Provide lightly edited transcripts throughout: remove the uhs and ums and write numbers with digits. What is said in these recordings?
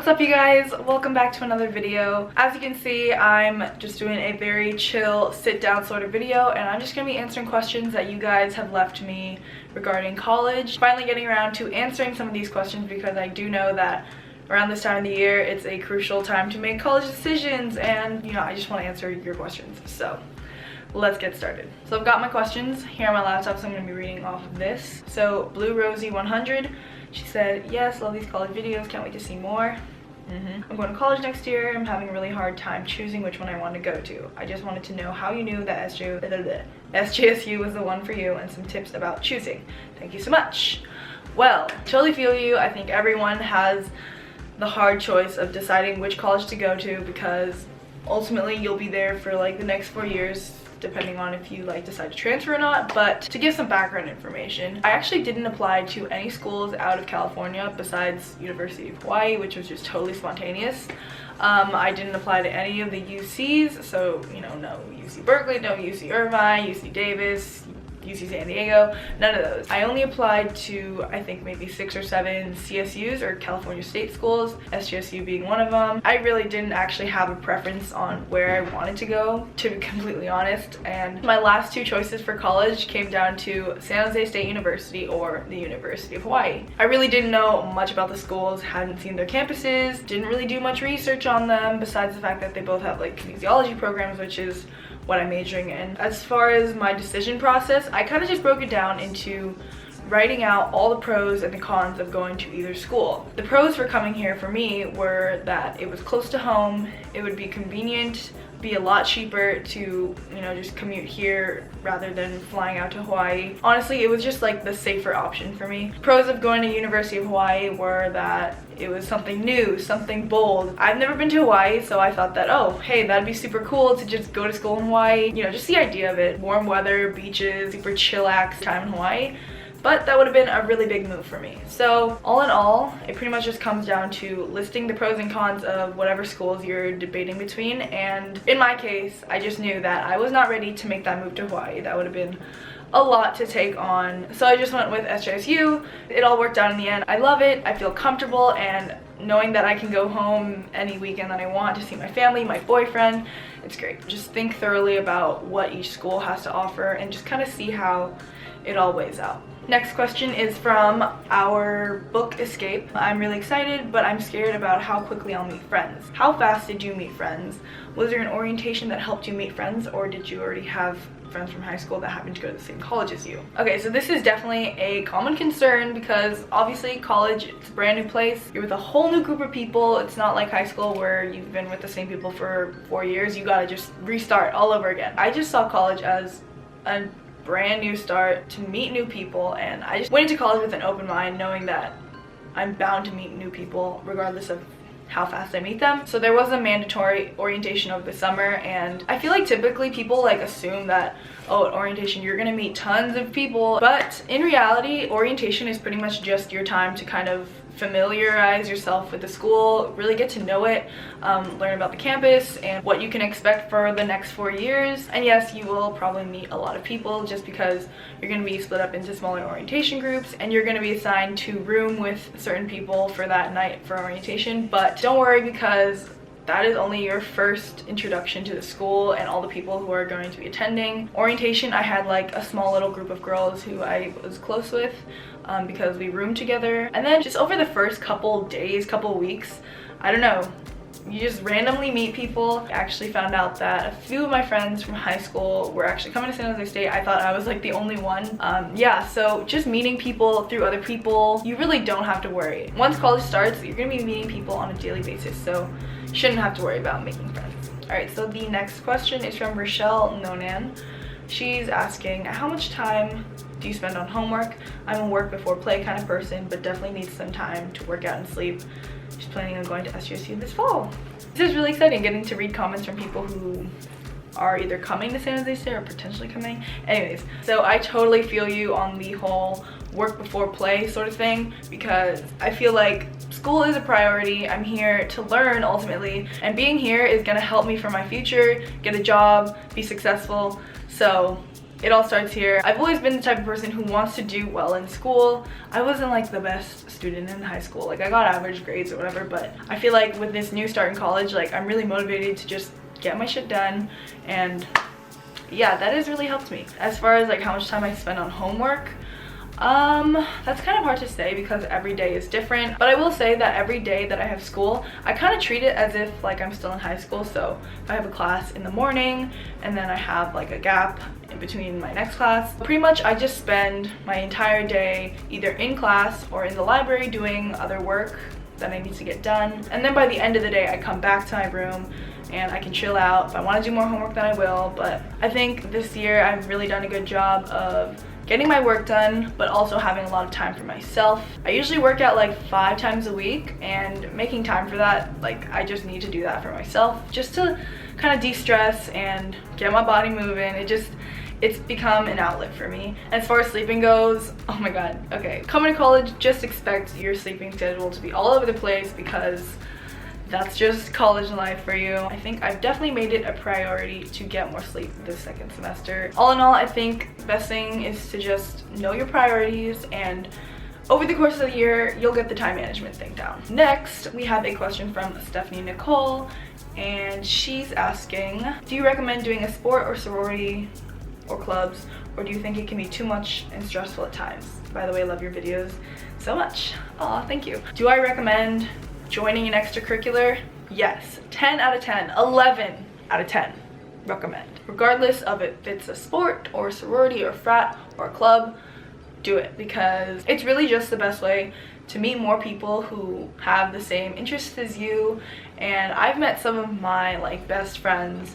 What's up, you guys? Welcome back to another video. As you can see, I'm just doing a very chill sit down sort of video, and I'm just gonna be answering questions that you guys have left me regarding college. Finally getting around to answering some of these questions because I do know that around this time of the year it's a crucial time to make college decisions, and I just want to answer your questions. So let's get started. So I've got my questions here on my laptop, so I'm going to be reading off of this. So Blue Rosie 100, she said, yes, love these college videos, can't wait to see more. I'm going to college next year. I'm having a really hard time choosing which one I want to go to. I just wanted to know how you knew that SJSU was the one for you and some tips about choosing. Thank you so much. Well, totally feel you. I think everyone has the hard choice of deciding which college to go to, because ultimately you'll be there for like the next 4 years, depending on if you decide to transfer or not. But to give some background information, I actually didn't apply to any schools out of California besides University of Hawaii, which was just totally spontaneous. I didn't apply to any of the UCs, so no UC Berkeley, no UC Irvine, UC Davis, UC San Diego, none of those. I only applied to, I think, maybe 6 or 7 CSUs, or California State Schools, SJSU being one of them. I really didn't actually have a preference on where I wanted to go, to be completely honest, and my last 2 choices for college came down to San Jose State University or the University of Hawaii. I really didn't know much about the schools, hadn't seen their campuses, didn't really do much research on them, besides the fact that they both have kinesiology programs, which is what I'm majoring in. As far as my decision process, I kind of just broke it down into writing out all the pros and the cons of going to either school. The pros for coming here for me were that it was close to home, it would be convenient, be a lot cheaper to just commute here rather than flying out to Hawaii. Honestly, it was just the safer option for me. Pros of going to University of Hawaii were that it was something new, something bold. I've never been to Hawaii, so I thought that, oh hey, that'd be super cool to just go to school in Hawaii. Just the idea of it. Warm weather, beaches, super chillax time in Hawaii. But that would have been a really big move for me. So all in all, it pretty much just comes down to listing the pros and cons of whatever schools you're debating between. And in my case, I just knew that I was not ready to make that move to Hawaii. That would have been a lot to take on. So I just went with SJSU. It all worked out in the end. I love it. I feel comfortable, and knowing that I can go home any weekend that I want to see my family, my boyfriend, it's great. Just think thoroughly about what each school has to offer and just kind of see how it all weighs out. Next question is from our book Escape. I'm really excited, but I'm scared about how quickly I'll meet friends. How fast did you meet friends? Was there an orientation that helped you meet friends, or did you already have friends from high school that happened to go to the same college as you? Okay, so this is definitely a common concern because obviously college, it's a brand new place. You're with a whole new group of people. It's not like high school where you've been with the same people for 4 years. You gotta just restart all over again. I just saw college as a brand new start to meet new people, and I just went into college with an open mind, knowing that I'm bound to meet new people regardless of how fast I meet them. So there was a mandatory orientation over the summer, and I feel like typically people assume that, oh, at orientation you're gonna meet tons of people, but in reality orientation is pretty much just your time to kind of familiarize yourself with the school, really get to know it, learn about the campus and what you can expect for the next 4 years. And yes, you will probably meet a lot of people just because you're going to be split up into smaller orientation groups, and you're going to be assigned to room with certain people for that night for orientation. But don't worry, because that is only your first introduction to the school and all the people who are going to be attending. Orientation, I had a small little group of girls who I was close with because we roomed together. And then just over the first couple days, couple weeks, I don't know, you just randomly meet people. I actually found out that a few of my friends from high school were actually coming to San Jose State. I thought I was the only one. Yeah, so just meeting people through other people, you really don't have to worry. Once college starts, you're gonna be meeting people on a daily basis, so you shouldn't have to worry about making friends. Alright, so the next question is from Rochelle Nonan. She's asking, how much time do you spend on homework? I'm a work before play kind of person, but definitely need some time to work out and sleep. She's planning on going to SJSU this fall. This is really exciting, getting to read comments from people who are either coming to San Jose State or potentially coming. Anyways, so I totally feel you on the whole work before play sort of thing, because I feel like school is a priority. I'm here to learn ultimately, and being here is gonna help me for my future, get a job, be successful. So It all starts here. I've always been the type of person who wants to do well in school. I wasn't like the best student in high school. Like I got average grades or whatever, but I feel like with this new start in college, like I'm really motivated to just get my shit done, and yeah, that has really helped me. As far as like how much time I spend on homework, that's kind of hard to say because every day is different, but I will say that every day that I have school, I kind of treat it as if like I'm still in high school. So if I have a class in the morning and then I have like a gap in between my next class, pretty much I just spend my entire day either in class or in the library doing other work that I need to get done, and then by the end of the day I come back to my room and I can chill out. If I want to do more homework, then I will. But I think this year I've really done a good job of getting my work done, but also having a lot of time for myself. I usually work out like 5 times a week, and making time for that, like I just need to do that for myself, just to kind of de-stress and get my body moving. It's become an outlet for me. As far as sleeping goes, oh my god, okay. Coming to college, just expect your sleeping schedule to be all over the place because that's just college life for you. I think I've definitely made it a priority to get more sleep this second semester. All in all, I think the best thing is to just know your priorities, and over the course of the year, you'll get the time management thing down. Next, we have a question from Stephanie Nicole, and she's asking, do you recommend doing a sport or sorority or clubs, or do you think it can be too much and stressful at times? By the way, I love your videos so much. Aw, thank you. Do I recommend joining an extracurricular? Yes. 10 out of 10, 11 out of 10 recommend. Regardless of if it's a sport or a sorority or a frat or a club, do it, because it's really just the best way to meet more people who have the same interests as you. And I've met some of my like best friends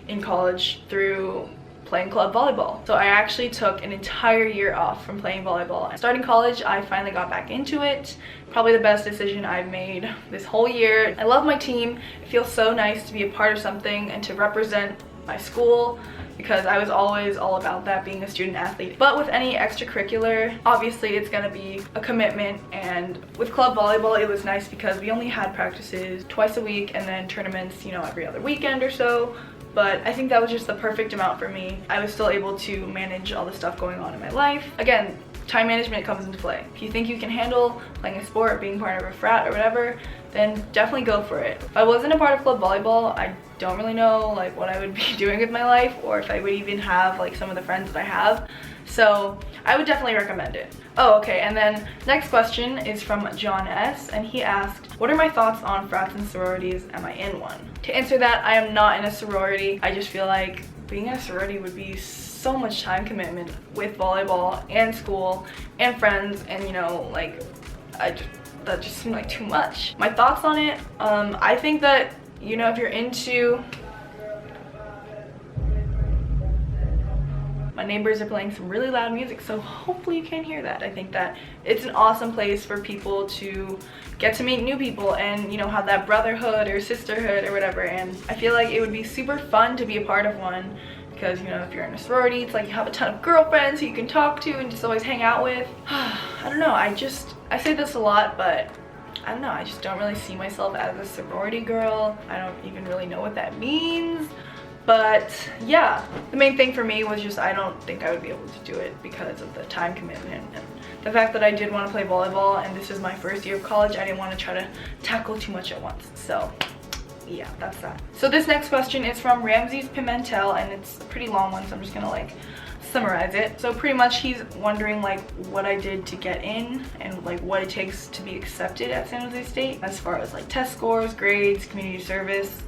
in college through playing club volleyball. So I actually took an entire year off from playing volleyball. Starting college, I finally got back into it. Probably the best decision I've made this whole year. I love my team. It feels so nice to be a part of something and to represent my school, because I was always all about that, being a student athlete. But with any extracurricular, obviously it's gonna be a commitment, and with club volleyball it was nice because we only had practices twice a week and then tournaments, you know, every other weekend or so. But I think that was just the perfect amount for me. I was still able to manage all the stuff going on in my life. Again, time management comes into play. If you think you can handle playing a sport, being part of a frat or whatever, then definitely go for it. If I wasn't a part of club volleyball, I don't really know like what I would be doing with my life, or if I would even have like some of the friends that I have. So I would definitely recommend it. Oh, okay, and then next question is from John S, and he asked, what are my thoughts on frats and sororities? Am I in one? To answer that, I am not in a sorority. I just feel like being in a sorority would be so much time commitment with volleyball and school and friends, and you know, like that just seemed like too much. My thoughts on it, I think that, you know, if you're into, my neighbors are playing some really loud music, so hopefully you can't hear that. I think that it's an awesome place for people to get to meet new people and, you know, have that brotherhood or sisterhood or whatever. And I feel like it would be super fun to be a part of one, because, you know, if you're in a sorority, it's like you have a ton of girlfriends who you can talk to and just always hang out with. I don't know, I say this a lot, but I don't know, I just don't really see myself as a sorority girl. I don't even really know what that means. But yeah, the main thing for me was just I don't think I would be able to do it because of the time commitment and the fact that I did want to play volleyball, and this is my first year of college. I didn't want to try to tackle too much at once. So yeah, that's that. So this next question is from Ramses Pimentel, and it's a pretty long one, so I'm just gonna like summarize it. So pretty much he's wondering like what I did to get in and like what it takes to be accepted at San Jose State, as far as like test scores, grades, community service,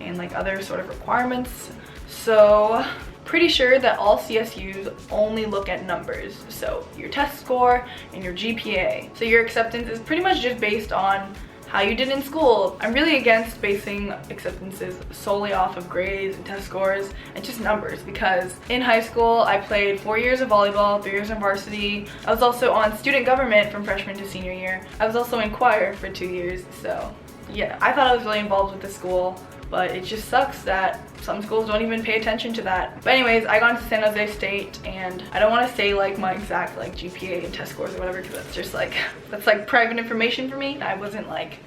and like other sort of requirements. So pretty sure that all CSUs only look at numbers, so your test score and your GPA. So your acceptance is pretty much just based on how you did in school. I'm really against basing acceptances solely off of grades and test scores and just numbers, because in high school I played 4 years of volleyball, 3 years in varsity. I was also on student government from freshman to senior year. I was also in choir for 2 years, so yeah, I thought I was really involved with the school, but it just sucks that some schools don't even pay attention to that. But anyways, I got into San Jose State, and I don't want to say like my exact like GPA and test scores or whatever, because that's just like, that's like private information for me. I wasn't like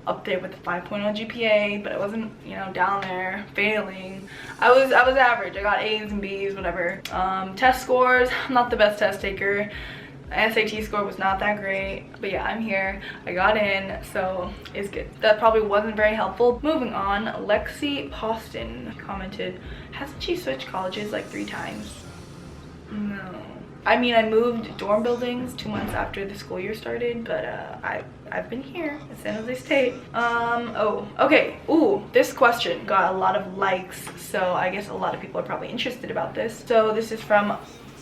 up there with a 5.0 GPA, but I wasn't, you know, down there failing. I was average. I got A's and B's, whatever. Test scores, I'm not the best test taker. SAT score was not that great, but yeah, I'm here. I got in, so it's good. That probably wasn't very helpful. Moving on, Lexi Poston commented, hasn't she switched colleges like 3 times? No. I mean, I moved dorm buildings 2 months after the school year started, but I've been here at San Jose State. Oh, okay. Ooh, this question got a lot of likes, so I guess a lot of people are probably interested about this. So this is from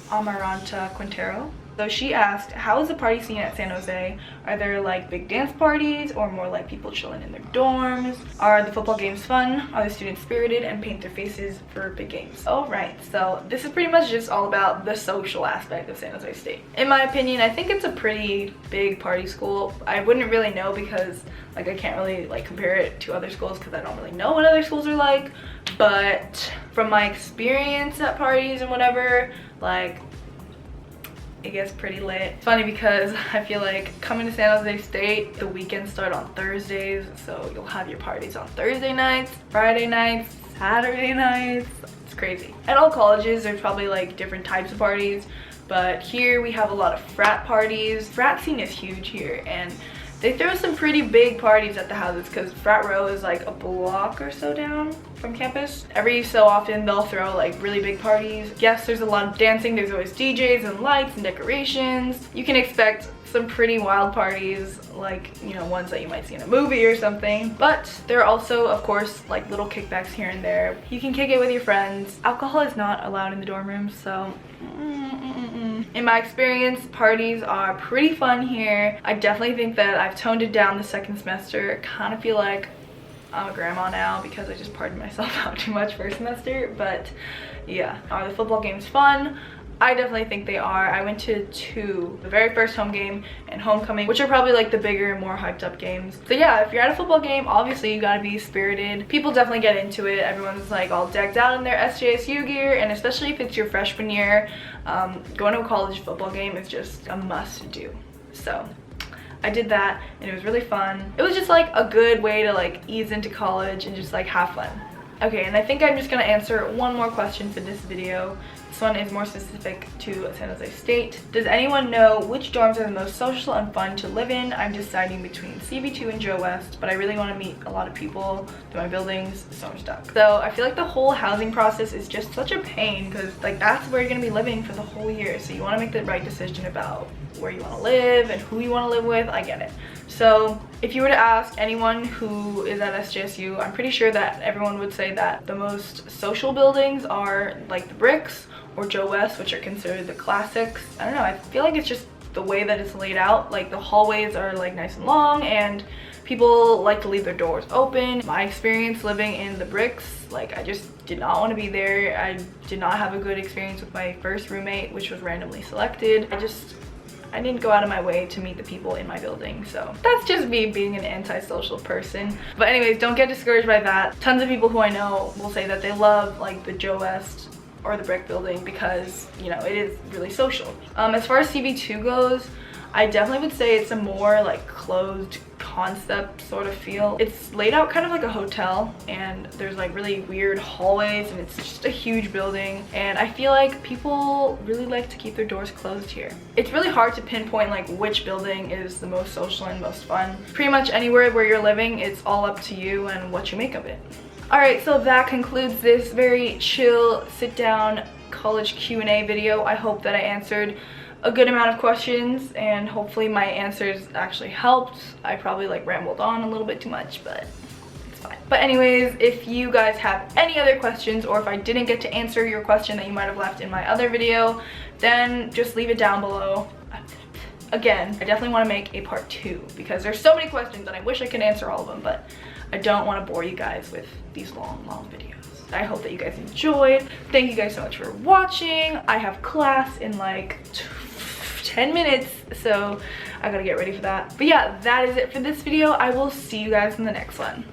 Amaranta Quintero. So she asked, how is the party scene at San Jose? Are there like big dance parties or more like people chilling in their dorms? Are the football games fun? Are the students spirited and paint their faces for big games? All right, so this is pretty much just all about the social aspect of San Jose State. In my opinion, I think it's a pretty big party school. I wouldn't really know because like I can't really like compare it to other schools because I don't really know what other schools are like. But from my experience at parties and whatever, like it gets pretty lit. It's funny because I feel like coming to San Jose State, the weekends start on Thursdays, so you'll have your parties on Thursday nights, Friday nights, Saturday nights. It's crazy. At all colleges, there's probably like different types of parties, but here we have a lot of frat parties. Frat scene is huge here, and they throw some pretty big parties at the houses because frat row is like a block or so down from campus. Every so often they'll throw like really big parties. Yes, there's a lot of dancing. There's always DJs and lights and decorations. You can expect some pretty wild parties, like, you know, ones that you might see in a movie or something. But there are also, of course, like little kickbacks here and there. You can kick it with your friends. Alcohol is not allowed in the dorm rooms, so in my experience, parties are pretty fun here. I definitely think that I've toned it down the second semester. I kind of feel like I'm a grandma now because I just partied myself out too much first semester, but yeah. Are the football games fun? I definitely think they are. I went to 2, the very first home game and homecoming, which are probably like the bigger, more hyped up games. So yeah, if you're at a football game, obviously you gotta be spirited. People definitely get into it. Everyone's like all decked out in their SJSU gear, and especially if it's your freshman year, going to a college football game is just a must do. So I did that and it was really fun. It was just like a good way to like ease into college and just like have fun. Okay, and I think I'm just gonna answer one more question for this video. This one is more specific to San Jose State. Does anyone know which dorms are the most social and fun to live in? I'm deciding between CB2 and Joe West, but I really want to meet a lot of people through my buildings, so I'm stuck. So I feel like the whole housing process is just such a pain because like that's where you're gonna be living for the whole year. So you want to make the right decision about where you want to live and who you want to live with. I get it. So if you were to ask anyone who is at SJSU, I'm pretty sure that everyone would say that the most social buildings are like the Bricks or Joe West, which are considered the classics. I don't know, I feel like it's just the way that it's laid out. Like the hallways are like nice and long and people like to leave their doors open. My experience living in the Bricks, like I just did not want to be there. I did not have a good experience with my first roommate, which was randomly selected. I didn't go out of my way to meet the people in my building, so that's just me being an antisocial person. But anyways, don't get discouraged by that. Tons of people who I know will say that they love like the Joe West or the Brick building because, you know, it is really social. As far as CB2 goes, I definitely would say it's a more like closed concept sort of feel. It's laid out kind of like a hotel and there's like really weird hallways and it's just a huge building, and I feel like people really like to keep their doors closed here. It's really hard to pinpoint like which building is the most social and most fun. Pretty much anywhere where you're living, it's all up to you and what you make of it. Alright, so that concludes this very chill sit down college Q&A video. I hope that I answered a good amount of questions and hopefully my answers actually helped. I probably like rambled on a little bit too much, but it's fine. But anyways, if you guys have any other questions or if I didn't get to answer your question that you might have left in my other video, then just leave it down below. Again, I definitely want to make a part 2 because there's so many questions and I wish I could answer all of them, but I don't want to bore you guys with these long videos. I hope that you guys enjoyed. Thank you guys so much for watching. I have class in like 10 minutes, so I gotta get ready for that. But yeah, that is it for this video. I will see you guys in the next one.